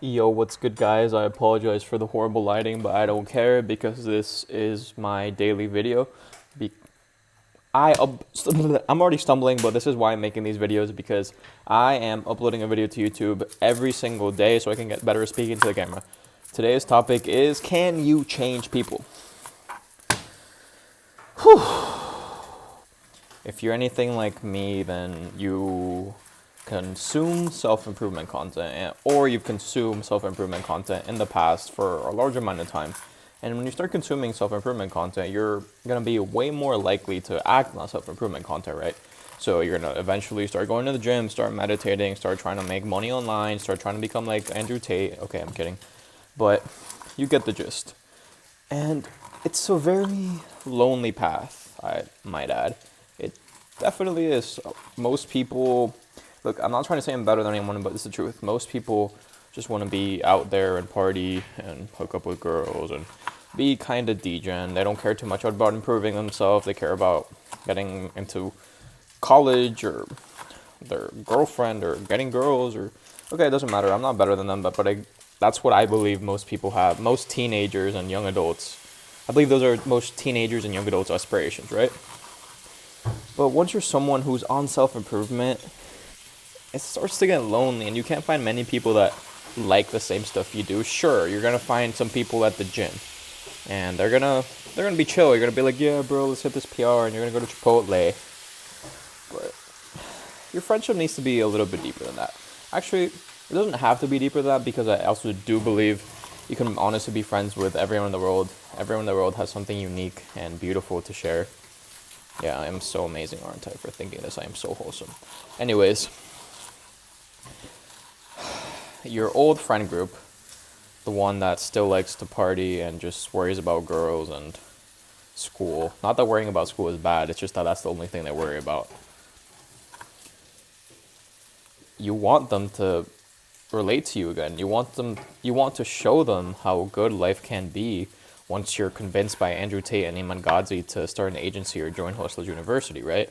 Yo, what's good, guys? I apologize for the horrible lighting, but I don't care because this is my daily video. Be- I'm already stumbling, but this is why I'm making these videos because I am uploading a video to YouTube every single day so I can get better at speaking to the camera. Today's topic is, can you change people? If you're anything like me, then you consume self-improvement content, or you've consumed self-improvement content in the past for a large amount of time. And when you start consuming self-improvement content, you're going to be way more likely to act on self-improvement content, right? So you're going to eventually start going to the gym, start meditating, start trying to make money online, start trying to become like Andrew Tate. Okay, I'm kidding. But you get the gist. And it's a very lonely path, I might add. It definitely is. Most people, look, I'm not trying to say I'm better than anyone, but it's the truth. Most people just want to be out there and party and hook up with girls and be kind of degen. They don't care too much about improving themselves. They care about getting into college or their girlfriend or getting girls or, okay, it doesn't matter. I'm not better than them, but that's what I believe most people have. Most teenagers and young adults, I believe those are most teenagers and young adults' aspirations, right? But once you're someone who's on self-improvement, it starts to get lonely and you can't find many people that like the same stuff you do. Sure, you're gonna find some people at the gym and they're gonna be chill. You're gonna be like, yeah, bro, let's hit this PR, and you're gonna go to Chipotle. But your friendship needs to be a little bit deeper than that. Actually, it doesn't have to be deeper than that because I also do believe you can honestly be friends with everyone in the world. Everyone in the world has something unique and beautiful to share. Yeah, I am so amazing, aren't I, for thinking this? I am so wholesome. Anyways, your old friend group, the one that still likes to party and just worries about girls and school. Not that worrying about school is bad, it's just that that's the only thing they worry about. You want them to relate to you again. You want to show them how good life can be once you're convinced by Andrew Tate and Iman Gadzhi to start an agency or join Hustlers University, right?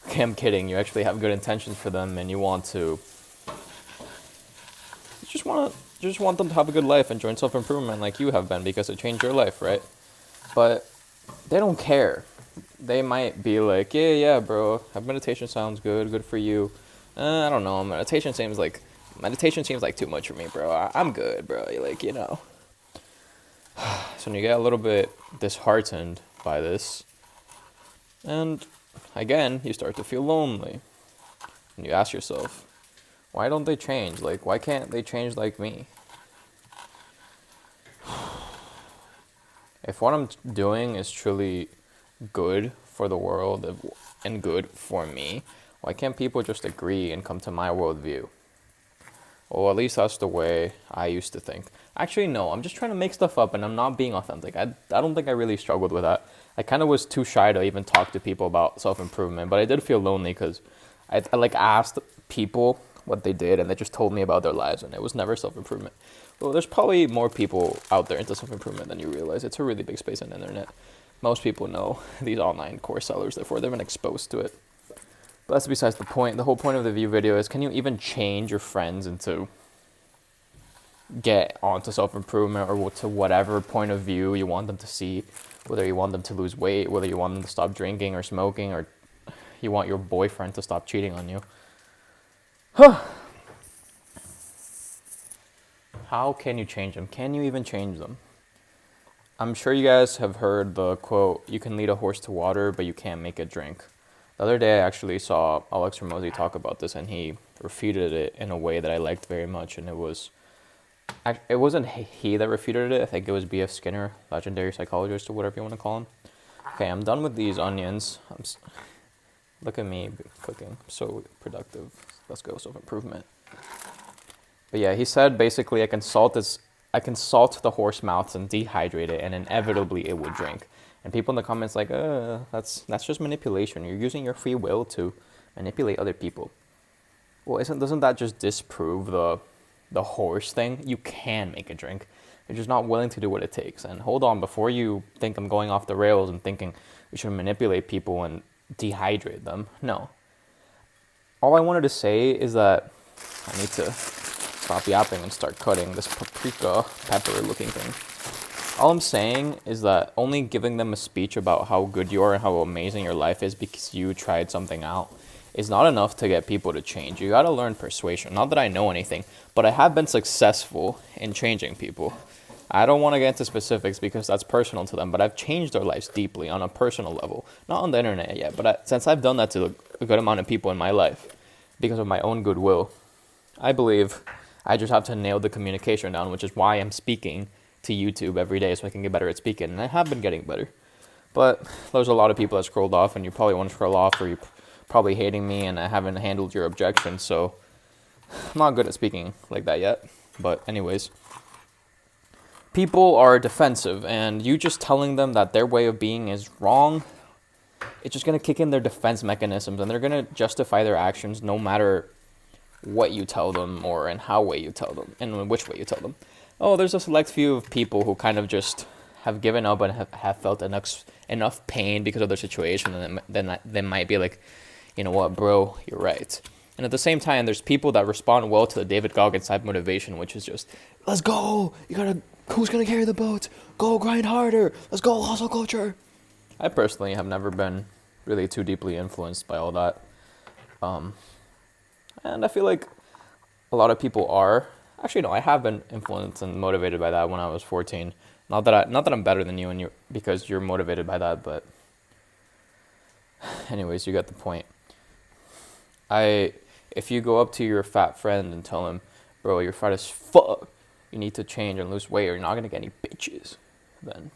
Okay, I'm kidding. You actually have good intentions for them and you just want them to have a good life and join self-improvement like you have been because it changed your life, right? But they don't care. They might be like, yeah, bro, meditation sounds good for you. I don't know, meditation seems like too much for me, bro. I'm good, bro. Like. So when you get a little bit disheartened by this, and again, you start to feel lonely, and you ask yourself, why don't they change? Like, why can't they change like me? If what I'm doing is truly good for the world and good for me, why can't people just agree and come to my worldview? Well, at least that's the way I used to think. Actually, no, I'm just trying to make stuff up and I'm not being authentic. I don't think I really struggled with that. I kind of was too shy to even talk to people about self-improvement, but I did feel lonely because I like asked people what they did and they just told me about their lives and it was never self-improvement. Well, there's probably more people out there into self-improvement than you realize. It's a really big space on the internet. Most people know these online course sellers, therefore they've been exposed to it. But that's besides the point. The whole point of the view video is, can you even change your friends into get onto self-improvement or to whatever point of view you want them to see, whether you want them to lose weight, whether you want them to stop drinking or smoking, or you want your boyfriend to stop cheating on you. How can you change them? Can you even change them? I'm sure you guys have heard the quote, you can lead a horse to water, but you can't make it drink. The other day I actually saw Alex Ramosi talk about this and he refuted it in a way that I liked very much, and it wasn't he that refuted it. I think it was B.F. Skinner, legendary psychologist or whatever you want to call him. Okay, I'm done with these onions. Look at me cooking. I'm so productive. Let's go, self-improvement. But yeah, he said basically I can salt the horse mouths and dehydrate it, and inevitably it would drink. And people in the comments like, that's just manipulation. You're using your free will to manipulate other people. Well, doesn't that just disprove the horse thing? You can make a drink. You're just not willing to do what it takes. And hold on, before you think I'm going off the rails and thinking we should manipulate people and dehydrate them. No. All I wanted to say is that I need to stop yapping and start cutting this paprika pepper looking thing. All I'm saying is that only giving them a speech about how good you are and how amazing your life is because you tried something out is not enough to get people to change. You gotta learn persuasion. Not that I know anything, but I have been successful in changing people. I don't want to get into specifics because that's personal to them, but I've changed their lives deeply on a personal level. Not on the internet yet, but since I've done that to a good amount of people in my life because of my own goodwill, I believe I just have to nail the communication down, which is why I'm speaking to YouTube every day so I can get better at speaking, and I have been getting better. But there's a lot of people that scrolled off, and you probably want to scroll off, or you're probably hating me, and I haven't handled your objections, so I'm not good at speaking like that yet. But anyways, people are defensive, and you just telling them that their way of being is wrong, it's just going to kick in their defense mechanisms, and they're going to justify their actions no matter what you tell them or in how way you tell them and in which way you tell them. Oh, there's a select few of people who kind of just have given up and have felt enough pain because of their situation, and then they might be like, you know what, bro, you're right. And at the same time, there's people that respond well to the David Goggins type motivation, which is just, let's go, who's gonna carry the boat? Go grind harder, let's go, hustle culture. I personally have never been really too deeply influenced by all that. And I feel like a lot of people are. Actually, no, I have been influenced and motivated by that when I was 14. Not that I'm better than you because you're motivated by that, but anyways, you get the point. If you go up to your fat friend and tell him, bro, you're fat as fuck, you need to change and lose weight or you're not gonna get any bitches, then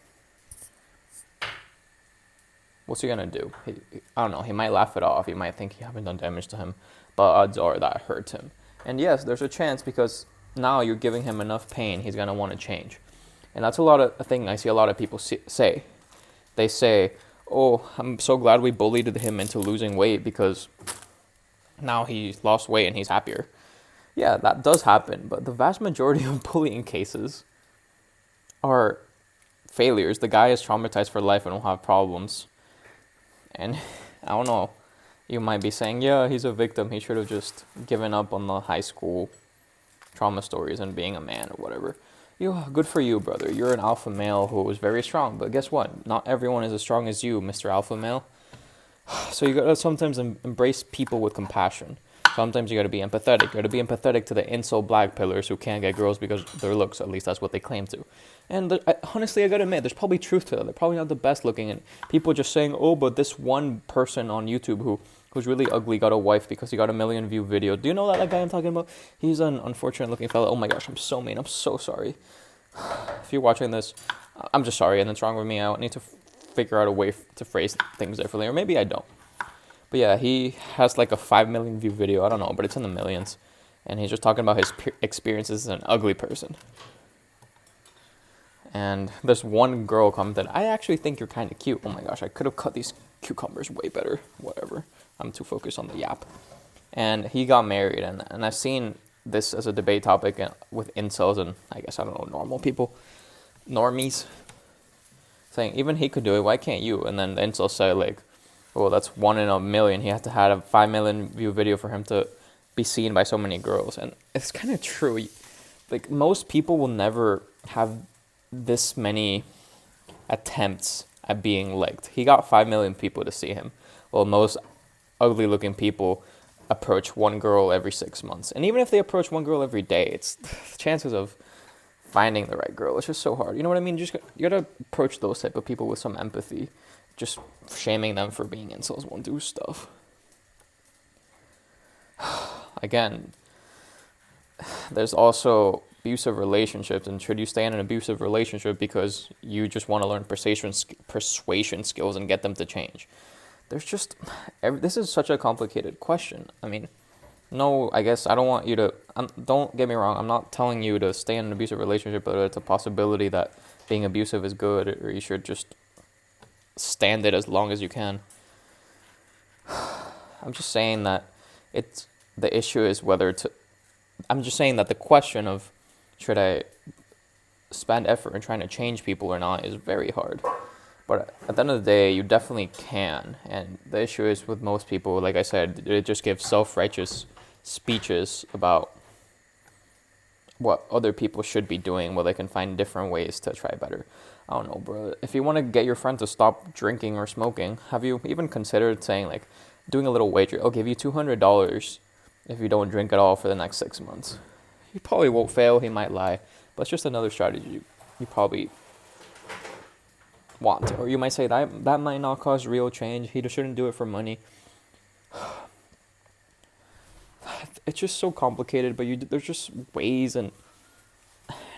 what's he gonna do? I don't know, he might laugh it off, he might think you haven't done damage to him, but odds are that hurts him. And yes, there's a chance because now you're giving him enough pain, he's going to want to change. And that's a thing I see a lot of people say. They say, oh, I'm so glad we bullied him into losing weight because now he's lost weight and he's happier. Yeah, that does happen, but the vast majority of bullying cases are failures. The guy is traumatized for life and will have problems. And I don't know, you might be saying, yeah, he's a victim. He should have just given up on the high school trauma stories and being a man or whatever. Good for you, brother. You're an alpha male who was very strong. But guess what? Not everyone is as strong as you, Mr. Alpha Male. So you gotta sometimes embrace people with compassion. Sometimes you gotta be empathetic. You gotta be empathetic to the incel black pillars who can't get girls because of their looks. At least that's what they claim to. And honestly, I gotta admit, there's probably truth to that. They're probably not the best looking. And people just saying, oh, but this one person on YouTube who's really ugly got a wife because he got a 1 million view video. Do you know that guy I'm talking about? He's an unfortunate looking fella. Oh my gosh, I'm so mean. I'm so sorry. If you're watching this, I'm just sorry and it's wrong with me. I need to figure out a way to phrase things differently, or maybe I don't. But yeah, he has like a 5 million view video. I don't know, but it's in the millions. And he's just talking about his experiences as an ugly person. And there's one girl commented, I actually think you're kind of cute. Oh my gosh, I could have cut these cucumbers way better. Whatever. I'm too focused on the yap. And he got married, and I've seen this as a debate topic with incels and I guess, I don't know, normal people, normies, saying even he could do it, why can't you? And then the incels say like, oh, that's 1 in a million. He has to have a 5 million view video for him to be seen by so many girls. And it's kind of true. Like, most people will never have this many attempts at being liked. He got 5 million people to see him. Well, most ugly looking people approach one girl every 6 months. And even if they approach one girl every day, it's chances of finding the right girl. It's just so hard. You know what I mean? You gotta approach those type of people with some empathy. Just shaming them for being incels won't do stuff. Again, there's also abusive relationships, and should you stay in an abusive relationship because you just want to learn persuasion skills and get them to change? This is such a complicated question. I mean, no, I guess I don't want you to, don't get me wrong, I'm not telling you to stay in an abusive relationship, but it's a possibility that being abusive is good, or you should just stand it as long as you can. I'm just saying that the issue is I'm just saying that the question of should I spend effort in trying to change people or not is very hard. But at the end of the day, you definitely can. And the issue is with most people, like I said, they just give self-righteous speeches about what other people should be doing, where they can find different ways to try better. I don't know, bro. If you want to get your friend to stop drinking or smoking, have you even considered saying, like, doing a little wager? I'll give you $200 if you don't drink at all for the next 6 months. He probably won't fail. He might lie, but it's just another strategy you probably want. Or you might say that might not cause real change. He just shouldn't do it for money. It's just so complicated, but there's just ways, and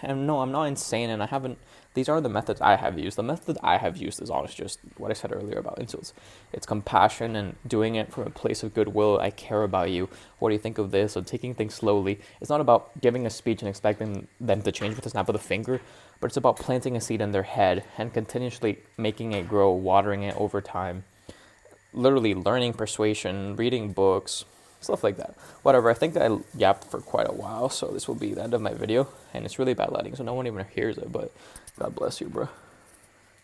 no, I'm not insane, and I haven't. These are the methods I have used. The method I have used is honest, just what I said earlier about insults. It's compassion and doing it from a place of goodwill. I care about you. What do you think of this? And taking things slowly. It's not about giving a speech and expecting them to change with a snap of the finger, but it's about planting a seed in their head and continuously making it grow, watering it over time. Literally learning persuasion, reading books, stuff like that. Whatever, I think I yapped for quite a while, so this will be the end of my video, and it's really bad lighting, so no one even hears it, but God bless you, bro.